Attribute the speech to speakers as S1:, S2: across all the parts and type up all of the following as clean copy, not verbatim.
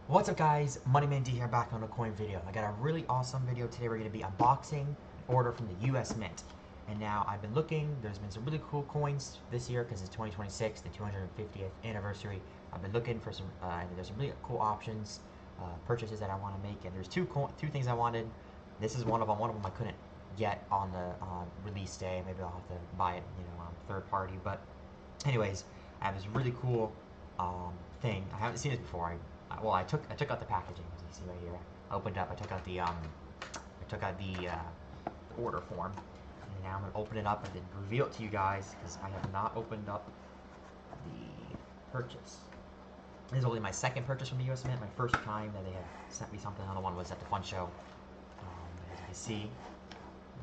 S1: What's up guys, MoneyManD here back on a coin video. I got a really awesome video today. We're going to be unboxing an order from the US Mint. And now I've been looking, there's been some really cool coins this year because it's 2026, the 250th anniversary. I've been looking for some, and there's some really cool options, purchases that I want to make. And there's two things I wanted. This is one of them I couldn't get on the release day. Maybe I'll have to buy it, third party. But anyways, I have this really cool thing. I haven't seen this before. I took out the packaging, as you see right here. I opened it up. I took out the order form, and now I'm gonna open it up and then reveal it to you guys because I have not opened up the purchase. This is only my second purchase from the US Mint. My first time that they have sent me something. Another one was at the fun show. As you can see,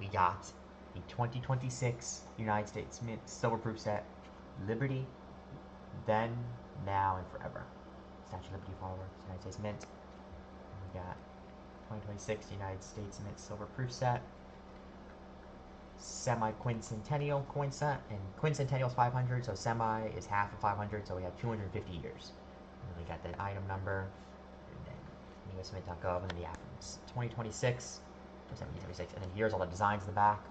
S1: we got the 2026 United States Mint silver proof set, Liberty, Then, Now, and Forever. Statue of Liberty followers, United States Mint. And we got 2026 United States Mint silver proof set, semi-quincentennial coin set, and quincentennial is 500, so semi is half of 500, so we have 250 years. And then we got the item number, and then usmint.gov, and then the affirmations. 2026, or 1776, and then here's all the designs in the back.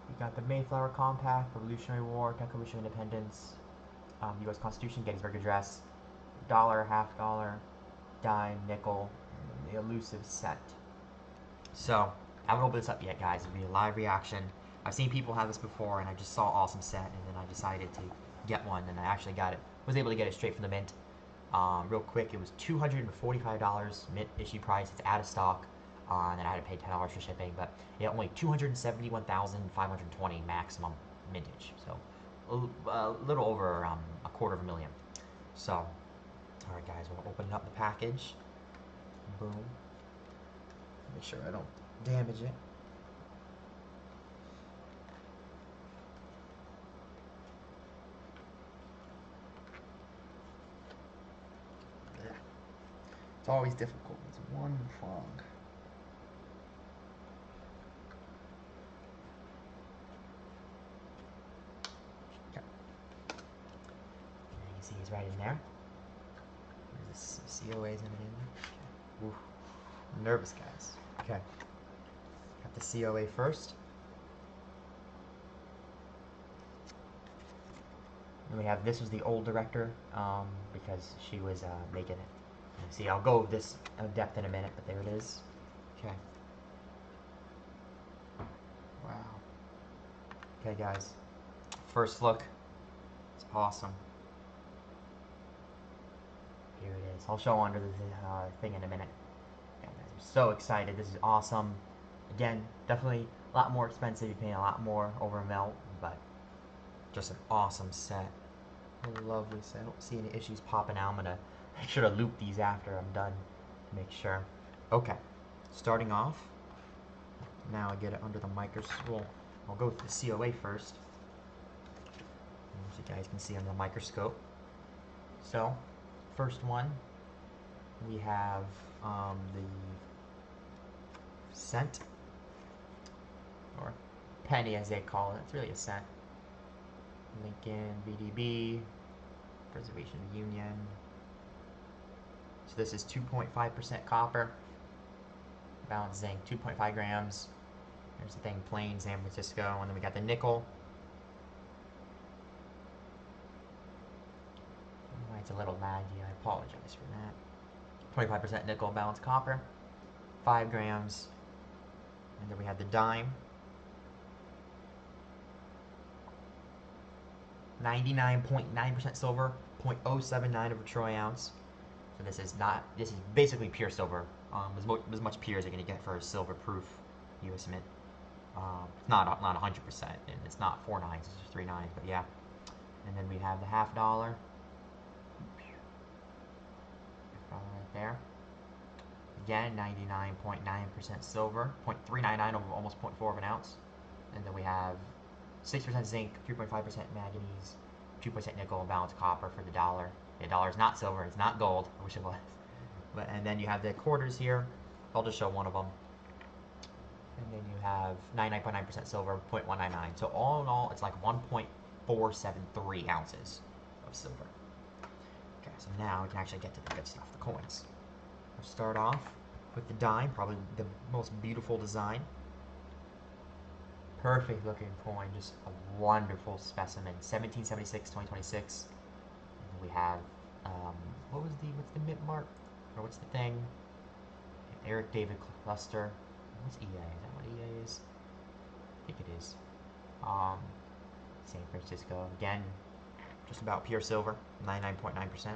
S1: We got the Mayflower Compact, Revolutionary War, Declaration of Independence, U.S. Constitution, Gettysburg Address, dollar, half dollar, dime, nickel, and the elusive set. So, I haven't opened this up yet, guys. It'll be a live reaction. I've seen people have this before, and I just saw awesome set, and then I decided to get one, and I actually got it. Was able to get it straight from the mint. Real quick, it was $245 mint issue price. It's out of stock, and then I had to pay $10 for shipping. But yeah, only 271,520 maximum mintage. So a little over a $250,000. So. Alright guys, we'll open up the package. Boom. Make sure I don't damage it. It's always difficult. It's one frog. Okay. And you can see he's right in there. COA's in it. Okay. Oof. I'm nervous, guys. Okay. Got the COA first. And we have, this was the old director, because she was making it. See, I'll go this depth in a minute, but there it is. Okay. Wow. Okay, guys. First look. It's awesome. Here it is. I'll show under the thing in a minute. Yeah, guys, I'm so excited. This is awesome. Again, definitely a lot more expensive. You're paying a lot more over a melt, but just an awesome set. A lovely set. I don't see any issues popping out. I'm going to make sure to loop these after I'm done to make sure. Okay. Starting off. Now I get it under the microscope. Well, I'll go with the COA first. As you guys can see under the microscope. So, first one, we have the cent, or penny as they call it. It's really a cent. Lincoln, VDB, Preservation of Union. So this is 2.5% copper, balanced zinc, 2.5 grams. There's the thing, plain San Francisco, and then we got the nickel. It's a little laggy, I apologize for that. 25% nickel, balanced copper, 5 grams. And then we have the dime, 99.9% silver, 0.079 of a troy ounce. So this is basically pure silver, as much pure as you're going to get for a silver proof US Mint. It's not 100%, and it's not 4 nines, it's just 3 nines, but yeah. And then we have the half dollar. Right there. Again, 99.9% silver, 0.399 over almost 0.4 of an ounce. And then we have 6% zinc, 3.5% manganese, 2% nickel, balanced copper for the dollar. The dollar is not silver, it's not gold. I wish it was. And then you have the quarters here. I'll just show one of them. And then you have 99.9% silver, 0.199. So all in all, it's like 1.473 ounces of silver. Okay, so now we can actually get to the good stuff, the coins. We'll start off with the dime, probably the most beautiful design. Perfect looking coin, just a wonderful specimen. 1776, 2026. We have, what's the mint mark? Or what's the thing? Eric David Cluster. What's EA? Is that what EA is? I think it is. San Francisco. Again, just about pure silver, 99.9%. Let's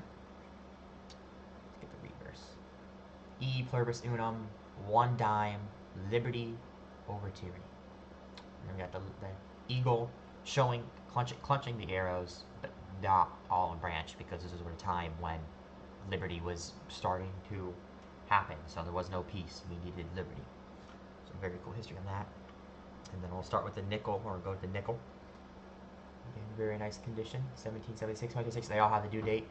S1: get the reverse. E pluribus unum, one dime, liberty over tyranny. And we got the eagle showing, clutching the arrows, but not all in branch, because this was a time when liberty was starting to happen. So there was no peace. We needed liberty. So very cool history on that. And then we'll start with the nickel, or go to the nickel. Again, very nice condition. 1776, 26. They all have the due date.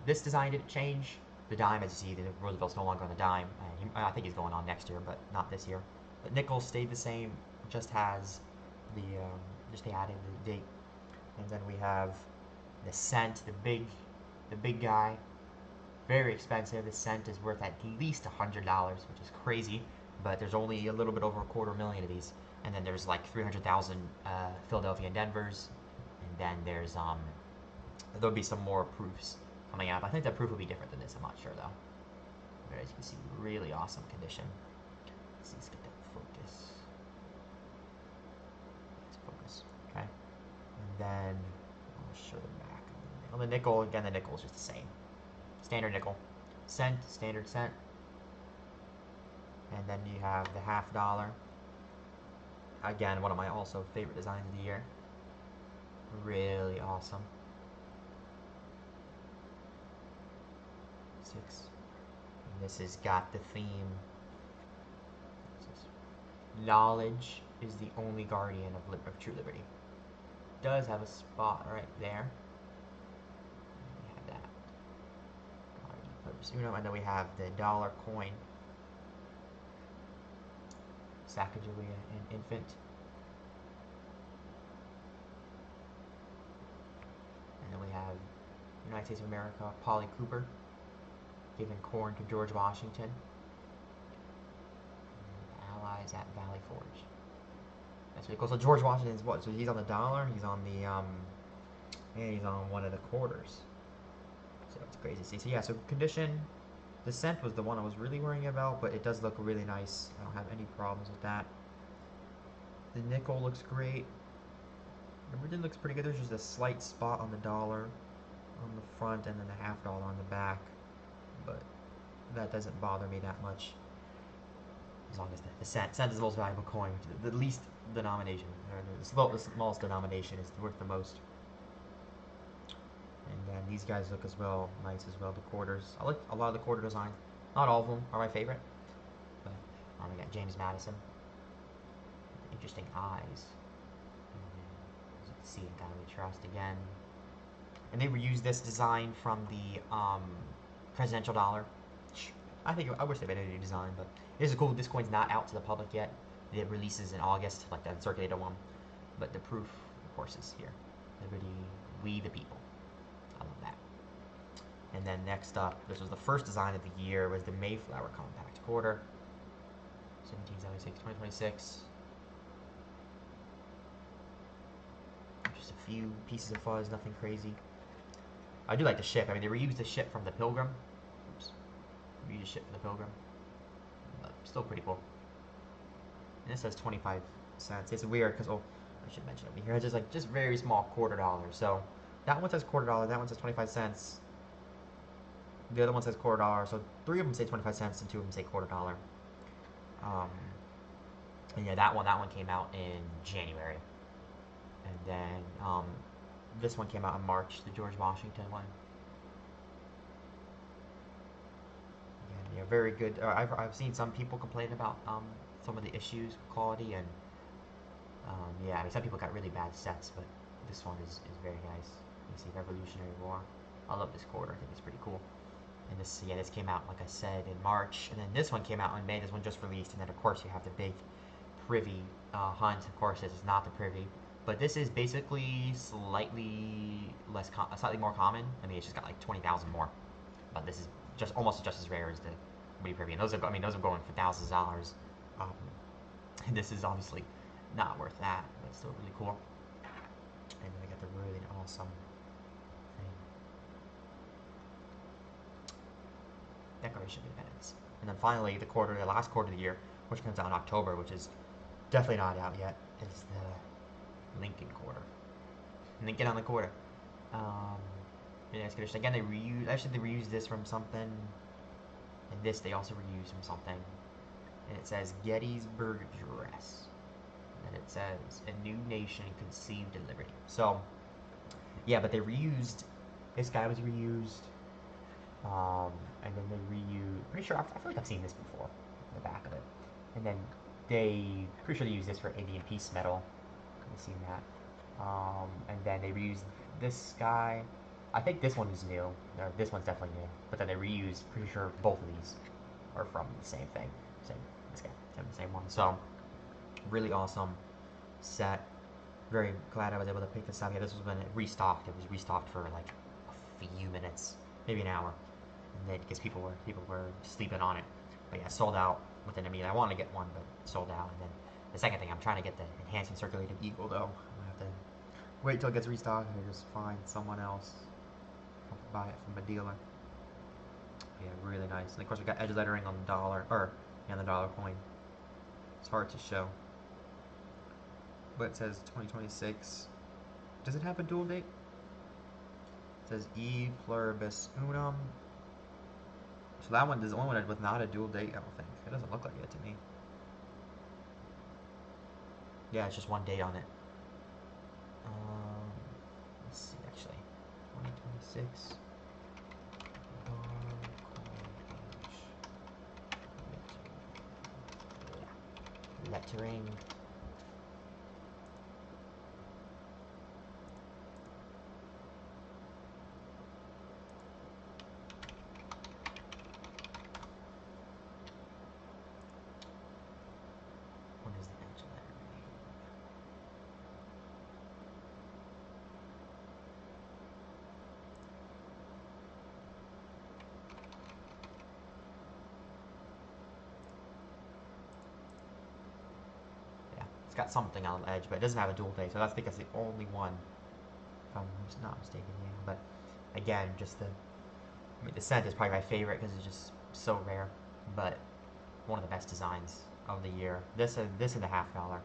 S1: This design didn't change. The dime, as you see, the Roosevelt's no longer on the dime. And I think he's going on next year, but not this year. The nickel stayed the same, just has the just they added the date. And then we have the cent, the big guy. Very expensive. The cent is worth at least $100, which is crazy. But there's only a little bit over 250,000 of these. And then there's like 300,000 Philadelphia and Denver's. And then there's there'll be some more proofs coming out. I think that proof will be different than this. I'm not sure though. But as you can see, really awesome condition. Let's get that focus. Let's focus. Okay. And then I'll show the back. On the nickel, again, the nickel is just the same. Standard nickel. Cent, standard cent. And then you have the $50. Again, one of my also favorite designs of the year. Really awesome. 6. And this has got the theme. Knowledge is the only guardian of true liberty. Does have a spot right there. We have that. And then we have the dollar coin. Sacagawea and infant. And then we have United States of America, Polly Cooper, giving corn to George Washington. And allies at Valley Forge. That's really cool. So George Washington is what? So he's on the dollar, he's on the and he's on one of the quarters. So it's crazy to see. So yeah, so condition. The cent was the one I was really worrying about, but it does look really nice. I don't have any problems with that. The nickel looks great. The iridium looks pretty good. There's just a slight spot on the dollar on the front and then the $50 on the back. But that doesn't bother me that much. As long as the cent is the most valuable coin. The least denomination, or the smallest denomination is worth the most. And then these guys look as well, nice as well, the quarters. I like a lot of the quarter designs. Not all of them are my favorite. But we got James Madison. Interesting eyes. As you can see, in God We Trust again. And they reused this design from the presidential dollar. I wish they made a new design, but it is cool. This coin's not out to the public yet. It releases in August, like the uncirculated one. But the proof, of course, is here. Liberty, we the people. I love that. And then next up, this was the first design of the year, was the Mayflower Compact Quarter. 1776, 2026. Just a few pieces of fuzz, nothing crazy. I do like the ship. I mean, they reused the ship from the Pilgrim. Oops. Reused the ship from the Pilgrim. But still pretty cool. And this says 25 cents. It's weird because, oh, I should mention over here. It's just very small $quarter. So that one says $quarter. That one says 25 cents. The other one says $quarter. So 3 of them say 25 cents and 2 of them say $quarter. And yeah, that one came out in January. And then this one came out in March, the George Washington one. Again, yeah, very good. I've seen some people complain about some of the issues with quality, and yeah, I mean, some people got really bad sets, but this one is very nice. You see Revolutionary War. I love this quarter. I think it's pretty cool. And this came out, like I said, in March, and then this one came out in May. This one just released, and then of course you have the big Privy hunt. Of course, this is not the Privy. But this is basically slightly more common. I mean, it's just got like 20,000 more. But this is just almost just as rare as the Woody Privy. And those are, I mean, those are going for thousands of dollars. And this is obviously not worth that, but still really cool. And then I got the really awesome thing. Declaration of Independence. And then finally, the last quarter of the year, which comes out in October, which is definitely not out yet, is the Lincoln quarter. Lincoln on the quarter. Again, they reused this from something, and this they also reused from something. And it says Gettysburg Address. And it says a new nation conceived in liberty. So, yeah, but they reused. This guy was reused. And then they reused. Pretty sure I feel like I've seen this before. The back of it. And then pretty sure they used this for Indian Peace Medal. I've seen that. And then they reused this guy. I think this one is new. No, this one's definitely new. But then they reused. Pretty sure both of these are from the same thing. This guy, the same one. So really awesome set. Very glad I was able to pick this up. Yeah, this was when it restocked. It was restocked for like a few minutes, maybe an hour, and then because people were sleeping on it. But yeah, sold out within. I mean, I wanted to get one, but sold out. And then the second thing, I'm trying to get the enhanced and circulated Eagle though. I'm gonna have to wait till it gets restocked and just find someone else to buy it from a dealer. Yeah, really nice. And of course we got edge lettering on the dollar, the dollar coin. It's hard to show, but it says 2026. Does it have a dual date? It says E pluribus unum. So that one is the only one with not a dual date. I don't think it doesn't look like it to me. Yeah, it's just one date on it. Let's see, actually, 2026. Lettering. What is the edge lettering? Yeah, it's got something on the edge, but it doesn't have a dual date, so I think that's the only one, if I'm not mistaken. Yeah, but again, just the scent is probably my favorite because it's just so rare, but one of the best designs of the year. This and the $50.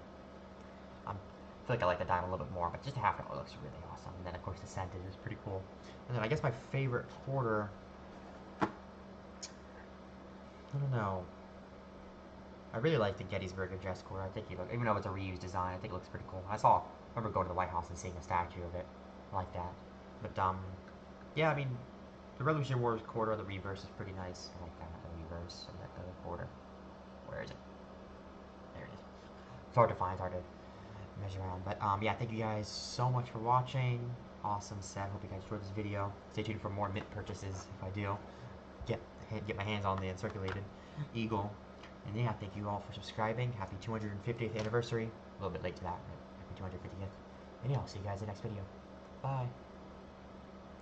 S1: I feel like I like the dime a little bit more, but just a $50 looks really awesome. And then of course the scent is pretty cool. And then I guess my favorite quarter, I don't know. I really like the Gettysburg Address quarter. I think even though it's a reused design, I think it looks pretty cool. I remember going to the White House and seeing a statue of it. I like that. But yeah, I mean, the Revolutionary War quarter, the reverse is pretty nice. I like that, the reverse of that other quarter. Where is it? There it is. It's hard to find, it's hard to measure around. But yeah, thank you guys so much for watching. Awesome set. Hope you guys enjoyed this video. Stay tuned for more mint purchases if I do get my hands on the uncirculated Eagle. And yeah, thank you all for subscribing. Happy 250th anniversary. A little bit late to that, but happy 250th. And yeah, I'll see you guys in the next video. Bye.